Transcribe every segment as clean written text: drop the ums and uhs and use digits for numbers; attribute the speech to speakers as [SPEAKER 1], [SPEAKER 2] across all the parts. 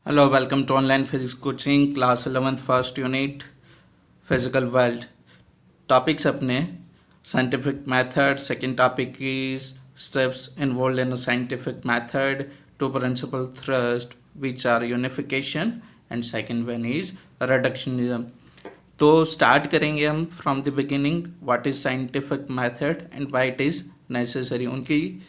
[SPEAKER 1] Hello, welcome to online physics coaching class 11th first unit physical world. Topics अपने scientific method. Second topic is steps involved in a scientific method. Two principal thrust which are unification and second one is reductionism. तो start करेंगे हम from the beginning what is scientific method and why it is necessary, उनकी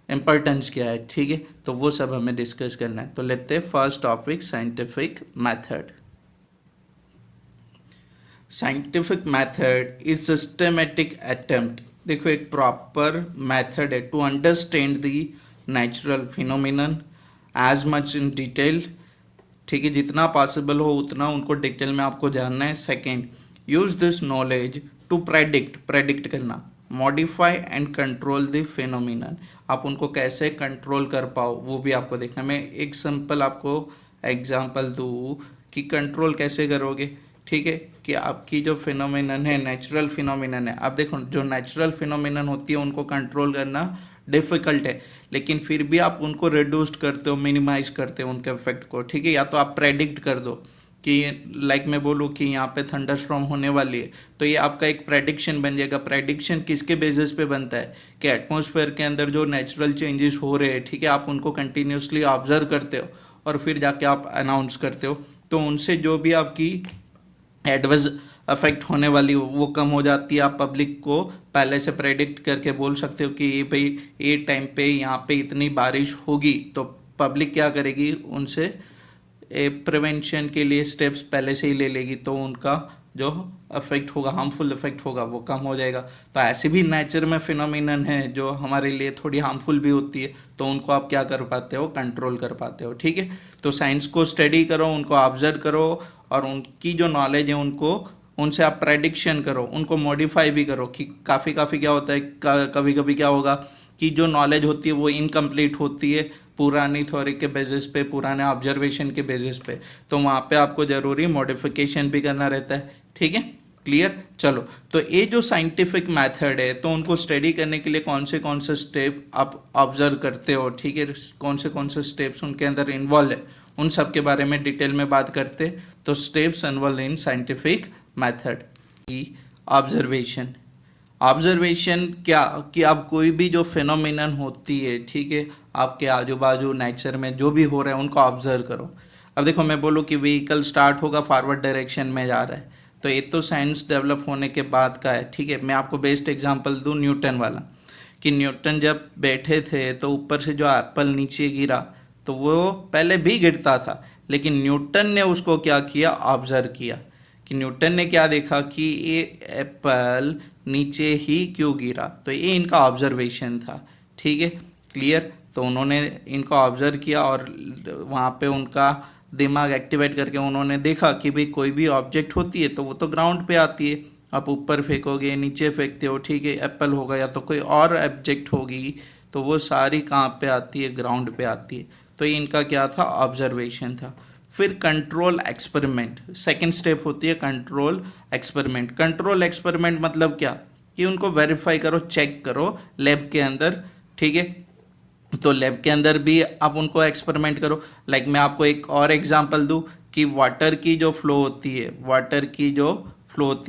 [SPEAKER 1] importance क्या है, ठीक है। तो वो सब हमें डिस्कस करना है। तो लेते हैं first topic scientific method. Scientific method is systematic attempt, देखो एक प्रॉपर मेथड है to understand the natural phenomenon as much in detail, ठीक है, जितना पॉसिबल हो उतना उनको डिटेल में आपको जानना है। Second, use this knowledge to predict करना, modify and control the phenomenon, आप उनको कैसे कंट्रोल कर पाओ वो भी आपको देखना। मैं एक सिंपल आपको एग्जांपल दूँ कि कंट्रोल कैसे करोगे, ठीक है, कि आपकी जो फिनोमिनन है नेचुरल फिनोमिनन है, आप देखो जो नेचुरल फिनोमिनन होती है उनको कंट्रोल करना डिफ़िकल्ट है, लेकिन फिर भी आप उनको रिड्यूस करते हो, मिनिमाइज करते हो उनके इफेक्ट को, ठीक है। या तो आप प्रेडिक्ट कर दो कि लाइक मैं बोलूँ कि यहाँ पे थंडरस्टॉर्म होने वाली है, तो ये आपका एक प्रेडिक्शन बन जाएगा। प्रेडिक्शन किसके बेसिस पे बनता है कि एटमॉस्फेयर के अंदर जो नेचुरल चेंजेस हो रहे हैं, ठीक है, आप उनको कंटिन्यूसली ऑब्जर्व करते हो और फिर जाके आप अनाउंस करते हो, तो उनसे जो भी आपकी एडवर्स अफेक्ट होने वाली वो कम हो जाती है। आप पब्लिक को पहले से प्रेडिक्ट करके बोल सकते हो कि ये भाई ये टाइम पे यहाँ पे इतनी बारिश होगी, तो पब्लिक क्या करेगी, उनसे प्रिवेंशन के लिए स्टेप्स पहले से ही ले लेगी, तो उनका जो अफेक्ट होगा, हार्मफुल इफेक्ट होगा, वो कम हो जाएगा। तो ऐसे भी नेचर में फिनोमिनन है जो हमारे लिए थोड़ी हार्मफुल भी होती है, तो उनको आप क्या कर पाते हो, कंट्रोल कर पाते हो, ठीक है। तो साइंस को स्टडी करो, उनको ऑब्जर्व करो और उनकी जो नॉलेज है उनको उनसे आप प्रेडिक्शन करो, उनको मॉडिफाई भी करो कि काफ़ी क्या होता है, कभी कभी क्या होगा कि जो नॉलेज होती है वो इनकम्प्लीट होती है पुरानी थ्योरी के बेसिस पे, पुराने ऑब्जर्वेशन के बेसिस पे, तो वहाँ पे आपको ज़रूरी मॉडिफिकेशन भी करना रहता है, ठीक है, क्लियर। चलो, तो ये जो साइंटिफिक मेथड है, तो उनको स्टडी करने के लिए कौन से स्टेप आप ऑब्जर्व करते हो, ठीक है, कौन से स्टेप्स उनके अंदर इन्वॉल्व है, उन सब के बारे में डिटेल में बात करते। तो steps involve in scientific method की ऑब्जर्वेशन क्या कि आप कोई भी जो फिनोमिनन होती है, ठीक है, आपके आजू बाजू नेचर में जो भी हो रहा है उनको ऑब्जर्व करो। अब देखो मैं बोलूँ कि व्हीकल स्टार्ट होगा, फॉरवर्ड डायरेक्शन में जा रहा है, तो ये तो साइंस डेवलप होने के बाद का है, ठीक है। मैं आपको बेस्ट एग्जांपल दूँ न्यूटन वाला, कि न्यूटन जब बैठे थे तो ऊपर से जो एप्पल नीचे गिरा, तो वो पहले भी गिरता था, लेकिन न्यूटन ने उसको क्या किया, ऑब्जर्व किया, कि न्यूटन ने क्या देखा कि ये एप्पल नीचे ही क्यों गिरा, तो ये इनका ऑब्जर्वेशन था, ठीक है, क्लियर। तो उन्होंने इनको ऑब्जर्व किया और वहाँ पे उनका दिमाग एक्टिवेट करके उन्होंने देखा कि भाई कोई भी ऑब्जेक्ट होती है तो वो तो ग्राउंड पे आती है, आप ऊपर फेंकोगे, नीचे फेंकते हो, ठीक है, एप्पल होगा या तो कोई और ऑब्जेक्ट होगी, तो वो सारी कहाँ पे आती है, ग्राउंड पे आती है। तो ये इनका क्या था, ऑब्जर्वेशन था। फिर कंट्रोल एक्सपेरिमेंट, सेकंड स्टेप होती है कंट्रोल एक्सपेरिमेंट। कंट्रोल एक्सपेरिमेंट मतलब क्या, कि उनको वेरीफाई करो, चेक करो लैब के अंदर, ठीक है। तो लैब के अंदर भी आप उनको एक्सपेरिमेंट करो। लाइक मैं आपको एक और एग्जांपल दूं कि वाटर की जो फ्लो होती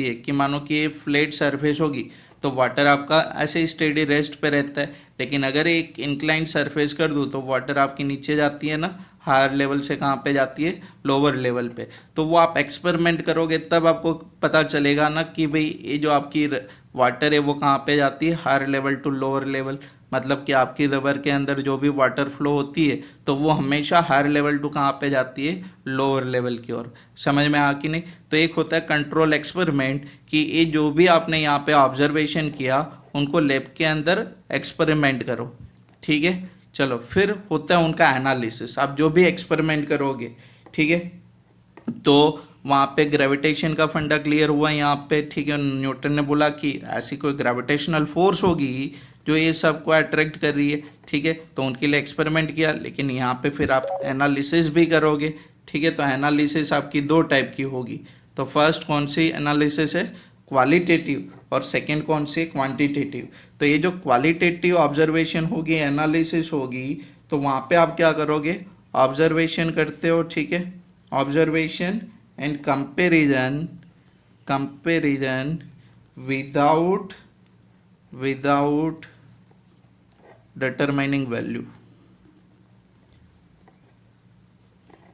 [SPEAKER 1] है कि मानो कि ये फ्लैट सरफेस होगी, तो वाटर आपका ऐसे ही स्टेडी रेस्ट पे रहता है, लेकिन अगर एक इंक्लाइंड सरफेस कर दूँ तो वाटर आपकी नीचे जाती है ना, हायर लेवल से कहाँ पे जाती है, लोअर लेवल पे। तो वो आप एक्सपेरिमेंट करोगे तब आपको पता चलेगा ना कि भाई ये जो आपकी वाटर है वो कहाँ पे जाती है, higher level to lower level, मतलब कि आपकी रिवर के अंदर जो भी वाटर फ्लो होती है तो वो हमेशा हायर लेवल टू कहाँ पे जाती है, लोअर लेवल की ओर। समझ में आ कि नहीं। तो एक होता है कंट्रोल एक्सपेरिमेंट कि ये जो भी आपने यहाँ पे ऑब्जर्वेशन किया उनको लैब के अंदर एक्सपेरिमेंट करो, ठीक है। चलो, फिर होता है उनका एनालिसिस, आप जो भी एक्सपेरिमेंट करोगे, ठीक है, तो वहाँ पे ग्रेविटेशन का फंडा क्लियर हुआ यहाँ पे, ठीक है। न्यूटन ने बोला कि ऐसी कोई ग्रेविटेशनल फोर्स होगी जो ये सबको अट्रैक्ट कर रही है, ठीक है, तो उनके लिए एक्सपेरिमेंट किया, लेकिन यहाँ पे फिर आप एनालिसिस भी करोगे, ठीक है। तो एनालिसिस आपकी दो टाइप की होगी। तो फर्स्ट कौन सी एनालिसिस है, क्वालिटेटिव, और सेकंड कौन सी, क्वांटिटेटिव। तो ये जो क्वालिटेटिव ऑब्जर्वेशन होगी, एनालिसिस होगी, तो वहाँ पे आप क्या करोगे, ऑब्जर्वेशन करते हो, ठीक है, observation and comparison without determining value,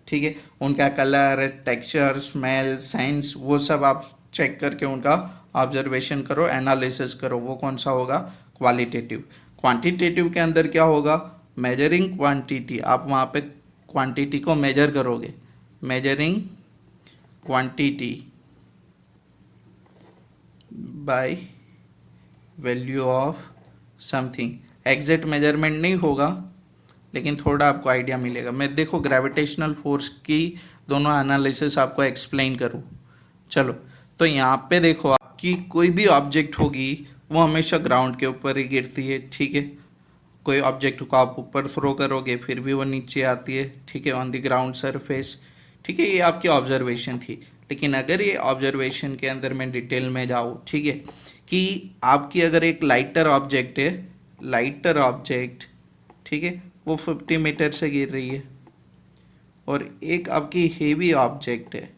[SPEAKER 1] ठीक है। उनका कलर, टेक्सचर, स्मेल, सेंस, वो सब आप चेक करके उनका ऑब्जर्वेशन करो, एनालिसिस करो, वो कौन सा होगा, क्वालिटेटिव। क्वांटिटेटिव के अंदर क्या होगा, मेजरिंग क्वांटिटी, आप वहाँ पे क्वांटिटी को मेजर करोगे, measuring quantity by value of something. Exact measurement नहीं होगा, लेकिन थोड़ा आपको आइडिया मिलेगा। मैं देखो ग्रेविटेशनल फोर्स की दोनों एनालिसिस आपको एक्सप्लेन करूँ। चलो, तो यहाँ पे देखो, आपकी कोई भी ऑब्जेक्ट होगी वो हमेशा ग्राउंड के ऊपर ही गिरती है, ठीक है। कोई ऑब्जेक्ट को आप ऊपर थ्रो करोगे फिर भी वो नीचे आती है, ठीक है, ऑन द ग्राउंड सरफेस, ठीक है। ये आपकी ऑब्जर्वेशन थी। लेकिन अगर ये ऑब्जर्वेशन के अंदर मैं डिटेल में जाऊँ, ठीक है, कि आपकी अगर एक लाइटर ऑब्जेक्ट है, लाइटर ऑब्जेक्ट, ठीक है, वो 50 मीटर से गिर रही है, और एक आपकी हेवी ऑब्जेक्ट है,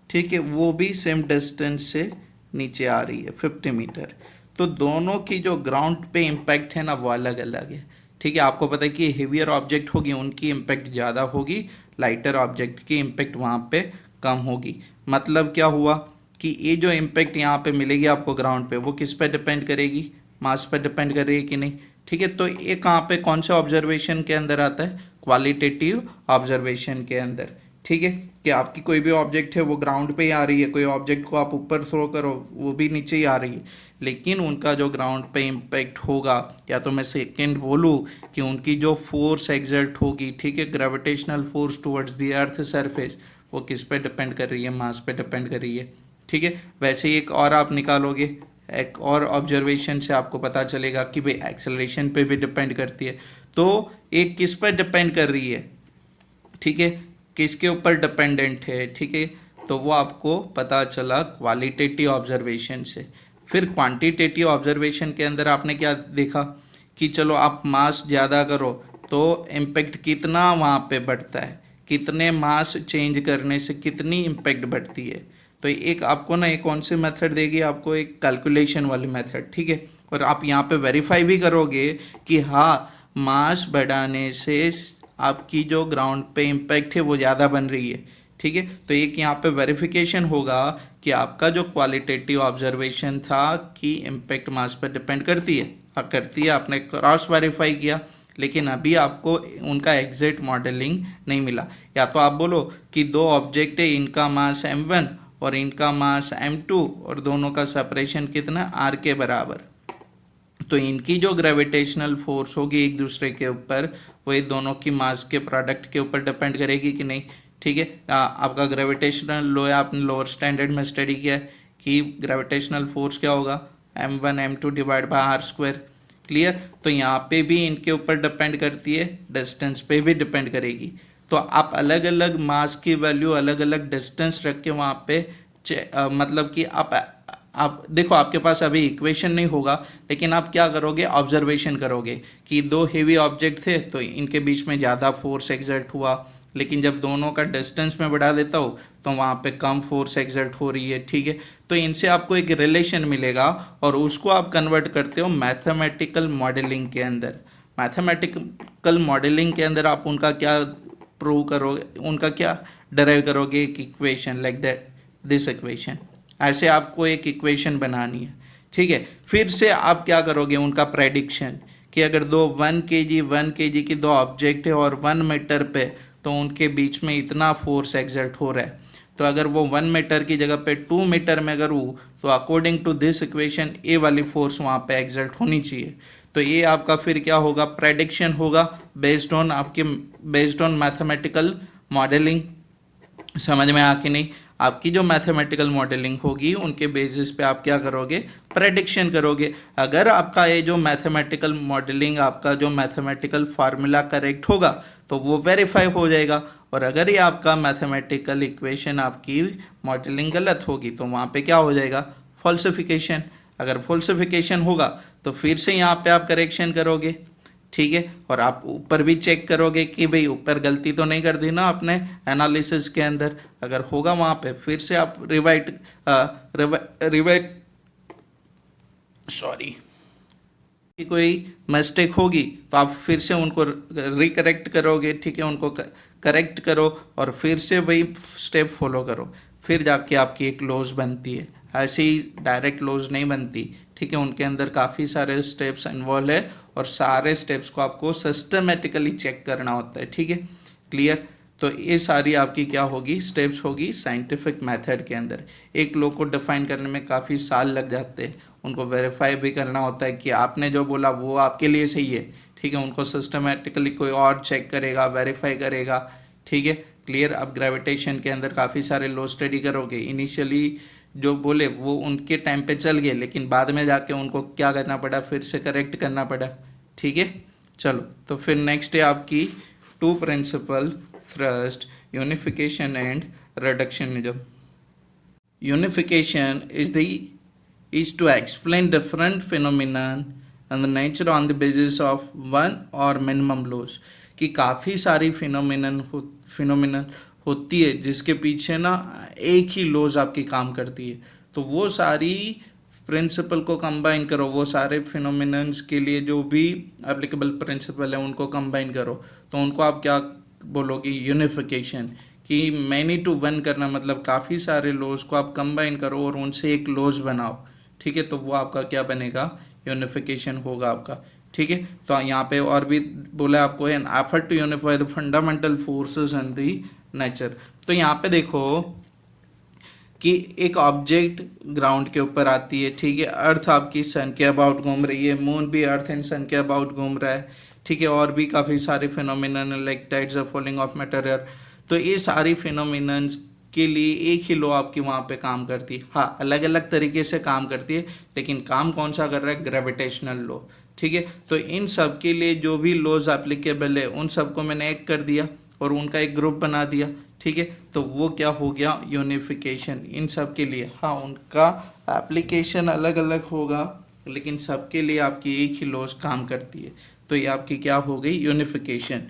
[SPEAKER 1] ठीक है, वो भी सेम डिस्टेंस से नीचे आ रही है 50 मीटर, तो दोनों की जो ग्राउंड पे इम्पैक्ट है ना वो अलग अलग है, ठीक है। आपको पता है कि हेवियर ऑब्जेक्ट होगी उनकी इम्पैक्ट ज़्यादा होगी, लाइटर ऑब्जेक्ट की इम्पैक्ट वहाँ पे कम होगी। मतलब क्या हुआ कि ये जो इम्पैक्ट यहाँ पे मिलेगी आपको ग्राउंड पे, वो किस पे डिपेंड करेगी, मास पे डिपेंड करेगी कि नहीं, ठीक है। तो ये कहाँ पे कौन से ऑब्जर्वेशन के अंदर आता है, क्वालिटेटिव ऑब्जर्वेशन के अंदर, ठीक है। कि आपकी कोई भी ऑब्जेक्ट है वो ग्राउंड पे ही आ रही है, कोई ऑब्जेक्ट को आप ऊपर थ्रो करो वो भी नीचे ही आ रही है, लेकिन उनका जो ग्राउंड पे इम्पैक्ट होगा, या तो मैं सेकेंड बोलूँ कि उनकी जो फोर्स एग्जर्ट होगी, ठीक है, gravitational force towards the earth surface, वो किस पे डिपेंड कर रही है, मास पे डिपेंड कर रही है, ठीक है। वैसे ही एक और आप निकालोगे, एक और ऑब्जर्वेशन से आपको पता चलेगा कि भाई एक्सेलरेशन पे भी डिपेंड करती है, तो एक किस पर डिपेंड कर रही है, ठीक है, किसके ऊपर डिपेंडेंट है, ठीक है। तो वो आपको पता चला क्वालिटेटिव ऑब्जर्वेशन से। फिर क्वांटिटेटिव ऑब्जर्वेशन के अंदर आपने क्या देखा कि चलो आप मास ज़्यादा करो तो इम्पैक्ट कितना वहाँ पे बढ़ता है, कितने मास चेंज करने से कितनी इम्पैक्ट बढ़ती है। तो एक आपको ना एक कौन सी मेथड देगी, आपको एक कैलकुलेशन वाली मेथड, ठीक है। और आप यहाँ पे वेरीफाई भी करोगे कि हाँ मास बढ़ाने से आपकी जो ग्राउंड पे इम्पैक्ट है वो ज़्यादा बन रही है, ठीक है। तो एक यहाँ पे वेरिफिकेशन होगा कि आपका जो क्वालिटेटिव ऑब्जर्वेशन था कि इम्पैक्ट मास पर डिपेंड करती है, करती है, आपने क्रॉस वेरीफाई किया, लेकिन अभी आपको उनका एग्जैक्ट मॉडलिंग नहीं मिला। या तो आप बोलो कि दो ऑब्जेक्ट है, इनका मास m1 और इनका मास m2 और दोनों का सेपरेशन कितना r के बराबर, तो इनकी जो ग्रेविटेशनल फोर्स होगी एक दूसरे के ऊपर वो ये दोनों की मास के प्रोडक्ट के ऊपर डिपेंड करेगी कि नहीं, ठीक है। आपका ग्रेविटेशनल लो है, आपने लोअर स्टैंडर्ड में स्टडी किया है कि ग्रेविटेशनल फोर्स क्या होगा, m1 m2 divide by R square, clear. तो यहाँ पे भी इनके ऊपर डिपेंड करती है, डिस्टेंस पे भी डिपेंड करेगी। तो आप अलग अलग मास की वैल्यू अलग अलग डिस्टेंस रख के वहाँ पे मतलब कि आप देखो आपके पास अभी इक्वेशन नहीं होगा, लेकिन आप क्या करोगे, ऑब्जर्वेशन करोगे कि दो हेवी ऑब्जेक्ट थे तो इनके बीच में ज़्यादा फोर्स एक्सर्ट हुआ, लेकिन जब दोनों का डिस्टेंस में बढ़ा देता हूँ तो वहाँ पे कम फोर्स एक्सर्ट हो रही है, ठीक है। तो इनसे आपको एक रिलेशन मिलेगा और उसको आप कन्वर्ट करते हो मैथमेटिकल मॉडलिंग के अंदर। मैथमेटिकल मॉडलिंग के अंदर आप उनका क्या प्रूव करोगे, उनका क्या डराइव करोगे, एक equation like that, this equation, ऐसे आपको एक इक्वेशन बनानी है, ठीक है। फिर से आप क्या करोगे, उनका प्रेडिक्शन कि अगर दो 1 kg की दो ऑब्जेक्ट है और 1 मीटर पे, तो उनके बीच में इतना फोर्स एक्सर्ट हो रहा है, तो अगर वो 1 मीटर की जगह पे 2 मीटर में करूँ तो अकॉर्डिंग टू दिस इक्वेशन ए वाली फोर्स वहाँ पे एक्सर्ट होनी चाहिए। तो ये आपका फिर क्या होगा, प्रेडिक्शन होगा बेस्ड ऑन मैथमेटिकल मॉडलिंग। समझ में आ कि नहीं, आपकी जो मैथमेटिकल मॉडलिंग होगी उनके बेसिस पे आप क्या करोगे, प्रेडिक्शन करोगे। अगर आपका ये जो मैथमेटिकल मॉडलिंग, आपका जो मैथमेटिकल फार्मूला करेक्ट होगा तो वो वेरीफाई हो जाएगा, और अगर ये आपका मैथमेटिकल इक्वेशन आपकी मॉडलिंग गलत होगी तो वहाँ पे क्या हो जाएगा, फॉल्सिफिकेशन। अगर फॉल्सिफिकेशन होगा तो फिर से यहाँ पे आप करेक्शन करोगे, ठीक है। और आप ऊपर भी चेक करोगे कि भाई ऊपर गलती तो नहीं कर दी ना आपने एनालिसिस के अंदर, अगर होगा वहाँ पे फिर से आप रिवाइट सॉरी कि कोई मिस्टेक होगी तो आप फिर से उनको रिकरेक्ट करोगे, ठीक है, उनको करेक्ट करो और फिर से वही स्टेप फॉलो करो, फिर जाके आपकी एक लॉज बनती है। ऐसे ही डायरेक्ट लॉज नहीं बनती, ठीक है, उनके अंदर काफ़ी सारे स्टेप्स इन्वॉल्व है और सारे स्टेप्स को आपको सिस्टमेटिकली चेक करना होता है, ठीक है, क्लियर। तो ये सारी आपकी क्या होगी, स्टेप्स होगी साइंटिफिक मेथड के अंदर। एक लॉ को डिफाइन करने में काफ़ी साल लग जाते हैं, उनको वेरीफाई भी करना होता है कि आपने जो बोला वो आपके लिए सही है, ठीक है, उनको सिस्टमेटिकली कोई और चेक करेगा, वेरीफाई करेगा, ठीक है, क्लियर। अब ग्रेविटेशन के अंदर काफ़ी सारे लॉ स्टडी करोगे, इनिशियली जो बोले वो उनके टाइम पे चल गए, लेकिन बाद में जाके उनको क्या करना पड़ा, फिर से करेक्ट करना पड़ा, ठीक है। चलो तो फिर नेक्स्ट है आपकी two principal, thrust, unification and reductionism. Unification is to explain different phenomena and the nature on the basis of one or minimum laws. कि काफ़ी सारी फिनोमिनन होती है जिसके पीछे ना एक ही लॉज आपकी काम करती है, तो वो सारी प्रिंसिपल को कंबाइन करो, वो सारे फिनोमिनन्स के लिए जो भी एप्लीकेबल प्रिंसिपल है उनको कंबाइन करो, तो उनको आप क्या बोलोगे, यूनिफिकेशन। कि मैनी टू वन करना मतलब काफ़ी सारे लॉज को आप कंबाइन करो और उनसे एक लॉज बनाओ, ठीक है, तो वो आपका क्या बनेगा, यूनिफिकेशन होगा आपका, ठीक है। तो यहाँ पे और भी बोला आपको, an effort to unify the fundamental forces and the nature. तो यहाँ पे देखो कि एक ऑब्जेक्ट ग्राउंड के ऊपर आती है, ठीक है, अर्थ आपकी सन के अबाउट घूम रही है, मून भी अर्थ एंड सन के अबाउट घूम रहा है, ठीक है, और भी काफ़ी सारे phenomenon like tides of falling of material. तो ये सारी फिनोमिनन के लिए एक ही लॉ आपकी वहाँ पे काम करती है, हाँ अलग अलग तरीके से काम करती है, लेकिन काम कौन सा कर रहा है, ग्रेविटेशनल लॉ, ठीक है। तो इन सब के लिए जो भी लॉज एप्लीकेबल है उन सबको मैंने एक कर दिया और उनका एक ग्रुप बना दिया, ठीक है, तो वो क्या हो गया, यूनिफिकेशन। इन सब के लिए हाँ उनका एप्लीकेशन अलग अलग होगा, लेकिन सबके लिए आपकी एक ही लॉज काम करती है, तो ये आपकी क्या हो गई, यूनिफिकेशन।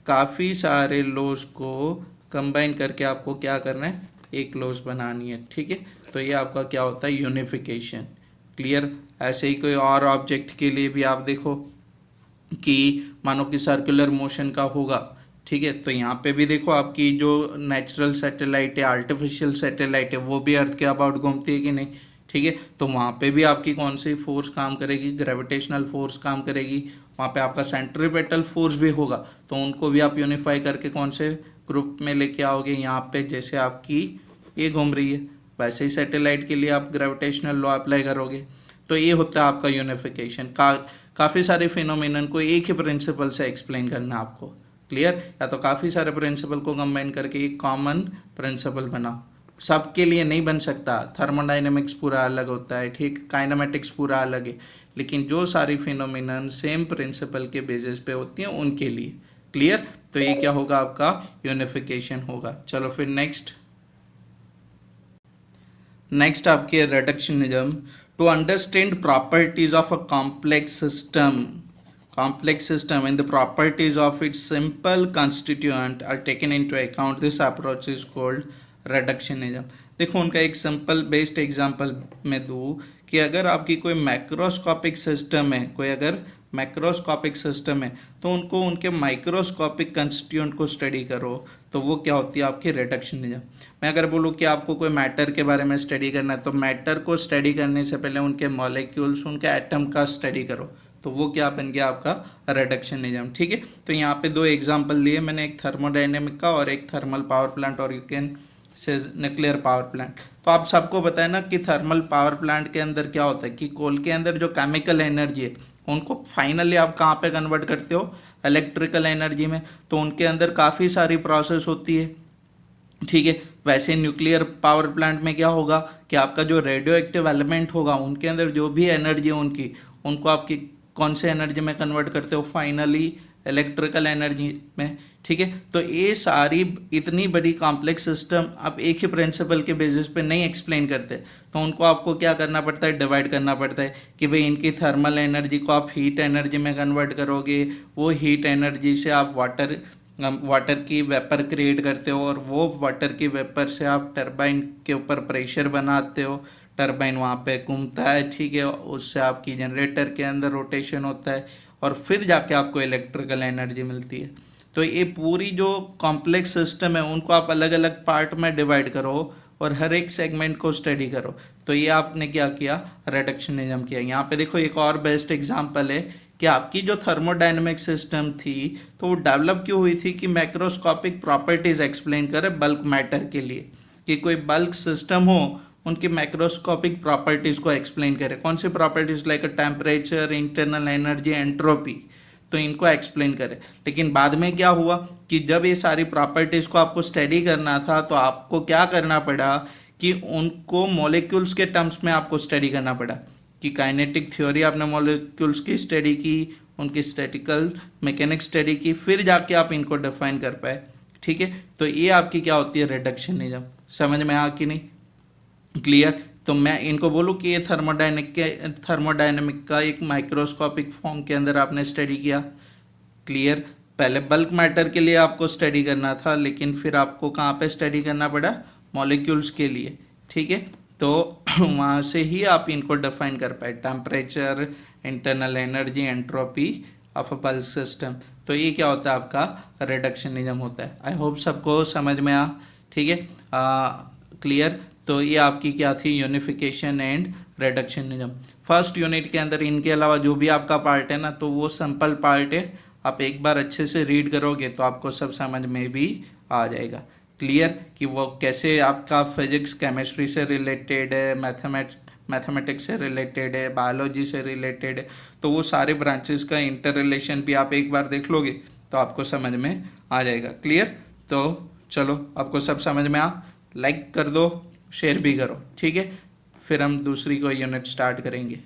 [SPEAKER 1] काफ़ी सारे लॉज को कंबाइन करके आपको क्या करना है, एक लॉज बनानी है, ठीक है, तो ये आपका क्या होता है, यूनिफिकेशन, क्लियर। ऐसे ही कोई और ऑब्जेक्ट के लिए भी आप देखो कि मानो कि सर्कुलर मोशन का होगा, ठीक है, तो यहाँ पे भी देखो आपकी जो नेचुरल सैटेलाइट है, आर्टिफिशियल सैटेलाइट है, वो भी अर्थ के अबाउट घूमती है कि नहीं, ठीक है, तो वहाँ पे भी आपकी कौन सी फोर्स काम करेगी, ग्रेविटेशनल फोर्स काम करेगी, वहाँ पे आपका सेंट्रीपेटल फोर्स भी होगा, तो उनको भी आप यूनिफाई करके कौन से ग्रुप में लेके आओगे, यहाँ पे जैसे आपकी ये घूम रही है वैसे ही सैटेलाइट के लिए आप ग्रेविटेशनल लॉ अप्लाई करोगे, तो ये होता है आपका यूनिफिकेशन। काफ़ी सारे फिनोमिनन को एक ही प्रिंसिपल से एक्सप्लेन करना आपको, क्लियर, या तो काफ़ी सारे प्रिंसिपल को कंबाइन करके एक कॉमन प्रिंसिपल बनाओ, सबके लिए नहीं बन सकता, थर्मोडाइनमिक्स पूरा अलग होता है, ठीक, काइनेमेटिक्स पूरा अलग है, लेकिन जो सारी फिनोमिनन सेम प्रिंसिपल के बेसिस पे होती हैं उनके लिए, क्लियर। तो ये क्या होगा, आपका यूनिफिकेशन होगा। चलो फिर नेक्स्ट आपके reductionism. To understand properties of a complex system and the properties of its simple constituent are taken into account. This approach is called reductionism. देखो उनका एक सिंपल बेस्ड एग्जांपल मैं दूँ कि अगर आपकी कोई मैक्रोस्कोपिक सिस्टम है, कोई अगर मैक्रोस्कोपिक सिस्टम है, तो उनको उनके माइक्रोस्कोपिक कंस्टिट्यूएंट को स्टडी करो, तो वो क्या होती है, आपकी रिडक्शनिज्म। मैं अगर बोलूँ कि आपको कोई मैटर के बारे में स्टडी करना है, तो मैटर को स्टडी करने से पहले उनके मॉलिक्यूल्स, उनके एटम का स्टडी करो, तो वो क्या बन गया, आपका रिडक्शनिज्म, ठीक है। तो यहाँ पे दो एग्जांपल लिए मैंने, एक थर्मोडाइनेमिक का और एक थर्मल पावर प्लांट, और you can say nuclear power plant. तो आप सबको पता है ना कि थर्मल पावर प्लांट के अंदर क्या होता है कि कोल के अंदर जो केमिकल एनर्जी है उनको फाइनली आप कहाँ पे कन्वर्ट करते हो, इलेक्ट्रिकल एनर्जी में, तो उनके अंदर काफ़ी सारी प्रोसेस होती है, ठीक है। वैसे न्यूक्लियर पावर प्लांट में क्या होगा कि आपका जो रेडियो एक्टिव एलिमेंट होगा उनके अंदर जो भी एनर्जी है उनको आपकी कौन से एनर्जी में कन्वर्ट करते हो, फाइनली इलेक्ट्रिकल एनर्जी में, ठीक है। तो ये सारी इतनी बड़ी कॉम्प्लेक्स सिस्टम आप एक ही प्रिंसिपल के बेसिस पे नहीं एक्सप्लेन करते, तो उनको आपको क्या करना पड़ता है, डिवाइड करना पड़ता है कि भाई इनकी थर्मल एनर्जी को आप हीट एनर्जी में कन्वर्ट करोगे, वो हीट एनर्जी से आप वाटर की वेपर क्रिएट करते हो, और वो वाटर की वेपर से आप टरबाइन के ऊपर प्रेशर बनाते हो, टरबाइन वहाँ पे घूमता है, ठीक है, उससे आपकी जनरेटर के अंदर रोटेशन होता है, और फिर जाके आपको इलेक्ट्रिकल एनर्जी मिलती है। तो ये पूरी जो कॉम्प्लेक्स सिस्टम है उनको आप अलग अलग पार्ट में डिवाइड करो और हर एक सेगमेंट को स्टडी करो। तो ये आपने क्या किया, रिडक्शनिज्म किया। यहाँ पे देखो एक और बेस्ट एग्जांपल है कि आपकी जो थर्मोडायनेमिक सिस्टम थी तो वो डेवलप क्यों हुई थी कि मैक्रोस्कोपिक प्रॉपर्टीज एक्सप्लेन करे बल्क मैटर के लिए, कि कोई बल्क सिस्टम हो उनकी मैक्रोस्कोपिक प्रॉपर्टीज को एक्सप्लेन करे। कौन सी properties, like temperature, internal energy, entropy, तो इनको एक्सप्लेन करे। लेकिन बाद में क्या हुआ कि जब ये सारी प्रॉपर्टीज को आपको स्टडी करना था तो आपको क्या करना पड़ा कि उनको मॉलिक्यूल्स के टर्म्स में आपको स्टडी करना पड़ा, कि काइनेटिक थ्योरी आपने मॉलिक्यूल्स की स्टडी की, उनकी स्टैटिकल मैकेनिक्स स्टडी की, फिर जाके आप इनको डिफाइन कर पाए, ठीक है। तो ये आपकी क्या होती है, रिडक्शनिज्म। समझ में आ कि नहीं, क्लियर। तो मैं इनको बोलूँ कि ये थर्मोडायनेमिक का एक माइक्रोस्कोपिक फॉर्म के अंदर आपने स्टडी किया, क्लियर। पहले बल्क मैटर के लिए आपको स्टडी करना था, लेकिन फिर आपको कहाँ पे स्टडी करना पड़ा, मॉलिक्यूल्स के लिए, ठीक है। तो वहाँ से ही आप इनको डिफाइन कर पाए, temperature, internal energy, entropy of a bulk system. तो ये क्या होता है, आपका रिडक्शनिज्म होता है। आई होप सबको समझ में आ, ठीक है, क्लियर। तो ये आपकी क्या थी, unification and reductionism. First unit के अंदर इनके अलावा जो भी आपका पार्ट है ना, तो वो सिंपल पार्ट है, आप एक बार अच्छे से रीड करोगे तो आपको सब समझ में भी आ जाएगा, क्लियर, कि वो कैसे आपका फिजिक्स केमिस्ट्री से रिलेटेड है, मैथमेटिक्स से रिलेटेड है, बायोलॉजी से रिलेटेड है। तो वो सारे ब्रांचेस का इंटर रिलेशन भी आप एक बार देख लोगे तो आपको समझ में आ जाएगा, क्लियर। तो चलो, आपको सब समझ में आ, लाइक कर दो, शेयर भी करो, ठीक है। फिर हम दूसरी कोई यूनिट स्टार्ट करेंगे।